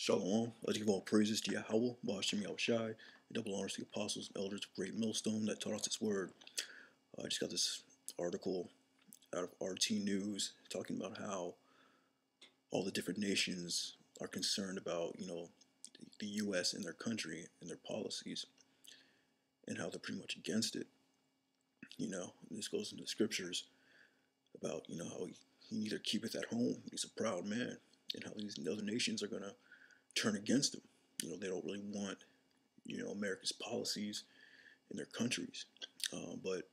Shalom. Let's give all praises to Yahweh, Ba'ashem Yahushai, and double honors to the apostles and elders of Great Millstone that taught us His word. I just got this article out of RT News talking about how all the different nations are concerned about, the U.S. and their country and their policies, and how they're pretty much against it. And this goes into the scriptures about, how he neither keepeth at home, he's a proud man, and how these other nations are going to turn against him. They don't really want, America's policies in their countries. But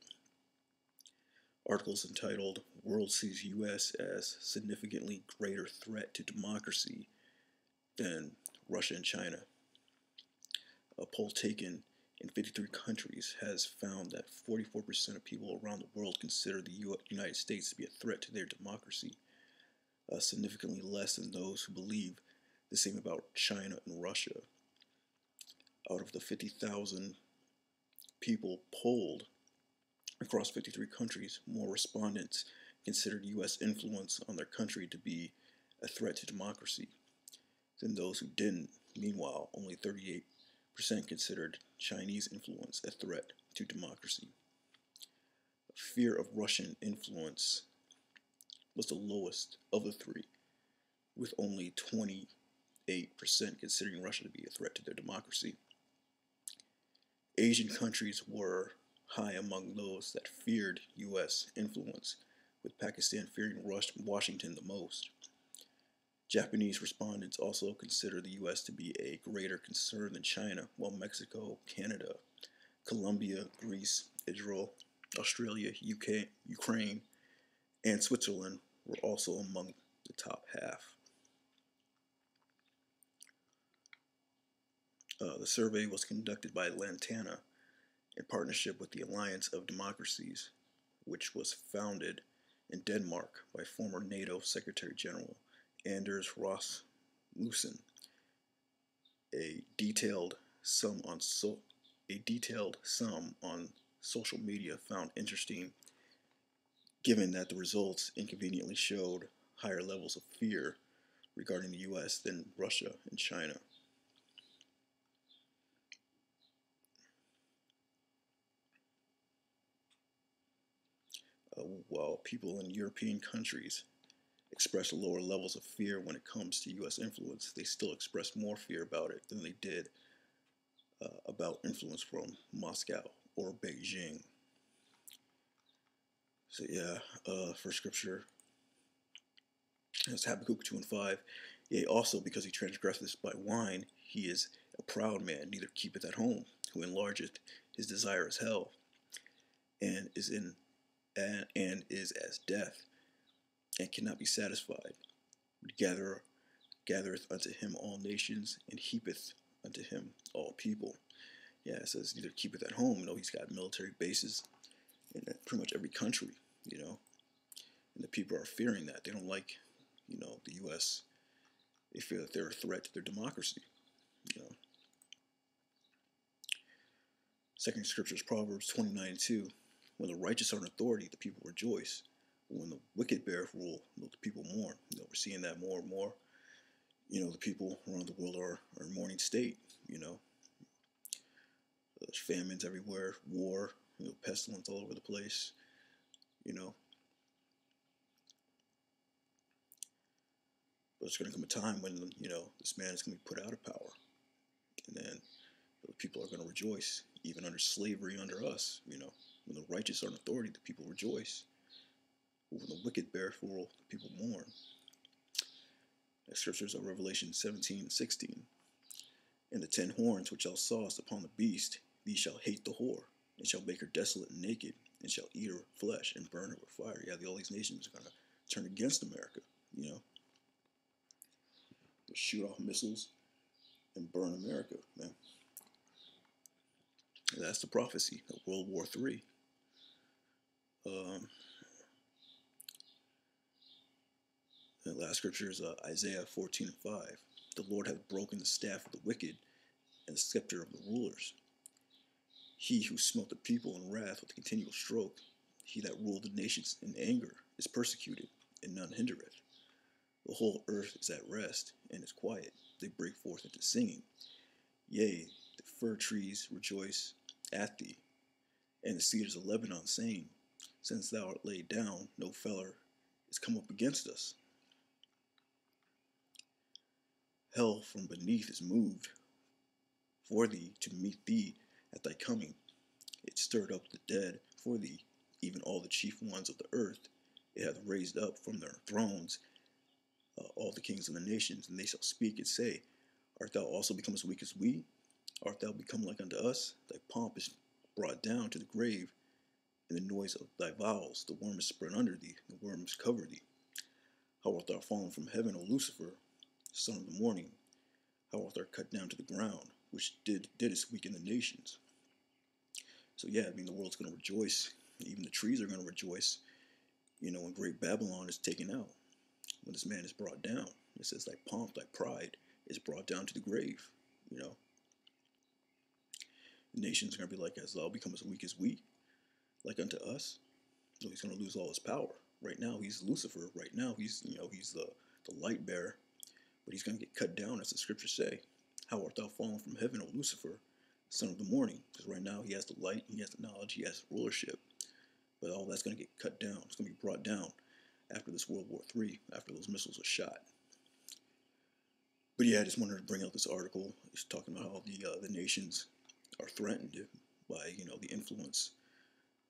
articles entitled "World Sees U.S. as Significantly Greater Threat to Democracy Than Russia and China." A poll taken in 53 countries has found that 44% of people around the world consider the United States to be a threat to their democracy, significantly less than those who believe the same about China and Russia. Out of the 50,000 people polled across 53 countries, more respondents considered U.S. influence on their country to be a threat to democracy than those who didn't. Meanwhile, only 38% considered Chinese influence a threat to democracy. Fear of Russian influence was the lowest of the three, with only 28% considering Russia to be a threat to their democracy. Asian countries were high among those that feared U.S. influence, with Pakistan fearing Washington the most. Japanese respondents also consider the U.S. to be a greater concern than China, while Mexico, Canada, Colombia, Greece, Israel, Australia, UK, Ukraine, and Switzerland were also among the top half. The survey was conducted by Lantana in partnership with the Alliance of Democracies, which was founded in Denmark by former NATO Secretary General Anders Rasmussen. A detailed sum on social media found interesting, given that the results inconveniently showed higher levels of fear regarding the U.S. than Russia and China. While people in European countries express lower levels of fear when it comes to U.S. influence, they still express more fear about it than they did about influence from Moscow or Beijing. So first scripture is Habakkuk 2:5. Yea, also because he transgresseth by wine, he is a proud man, neither keepeth at home, who enlargeth his desire as hell, and is as death, and cannot be satisfied. Gathereth unto him all nations, and heapeth unto him all people. Yeah, it says neither keepeth at home. He's got military bases in pretty much every country, and the people are fearing that. They don't like, the U.S. They feel that they're a threat to their democracy, Second scripture is Proverbs 29:2. When the righteous are in authority, the people rejoice. But when the wicked beareth rule, the people mourn. We're seeing that more and more. The people around the world are in mourning state. There's famines everywhere, war, pestilence all over the place. But it's going to come a time when this man is going to be put out of power, and then the people are going to rejoice, even under slavery under us. When the righteous are in authority, the people rejoice. But when the wicked bear rule, the people mourn. The scriptures are Revelation 17:16. And the 10 horns which thou sawest upon the beast, these shall hate the whore, and shall make her desolate and naked, and shall eat her flesh and burn her with fire. Yeah, all these nations are going to turn against America. They'll shoot off missiles and burn America, man. That's the prophecy of World War III. The last scripture is Isaiah 14:5. The Lord hath broken the staff of the wicked and the scepter of the rulers. He who smote the people in wrath with a continual stroke, he that ruled the nations in anger, is persecuted, and none hindereth. The whole earth is at rest and is quiet, they break forth into singing. Yea, the fir trees rejoice at thee, and the cedars of Lebanon, saying, since thou art laid down, no feller is come up against us. Hell from beneath is moved for thee to meet thee at thy coming. It stirred up the dead for thee, even all the chief ones of the earth. It hath raised up from their thrones all the kings of the nations, and they shall speak and say, art thou also become as weak as we? Art thou become like unto us? Thy pomp is brought down to the grave, and the noise of thy vows. The worm is spread under thee, the worms cover thee. How art thou fallen from heaven, O Lucifer, son of the morning? How art thou cut down to the ground, which didst weaken the nations? So yeah, I mean, the world's going to rejoice. Even the trees are going to rejoice, when great Babylon is taken out. When this man is brought down, it says thy pomp, thy pride is brought down to the grave. The nations are going to be like, as thou become as weak as we, like unto us. So he's going to lose all his power. Right now, he's Lucifer. Right now, he's the light bearer. But he's going to get cut down, as the scriptures say. How art thou fallen from heaven, O Lucifer, son of the morning? Because right now he has the light, he has the knowledge, he has rulership. But all that's going to get cut down. It's going to be brought down after this World War III, after those missiles are shot. But yeah, I just wanted to bring out this article. It's talking about how the nations are threatened by the influence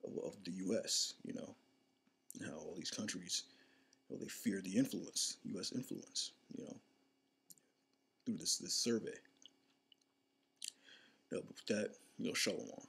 of the U.S. And how all these countries, they fear the influence, U.S. influence. Through this survey. But with that, shalom.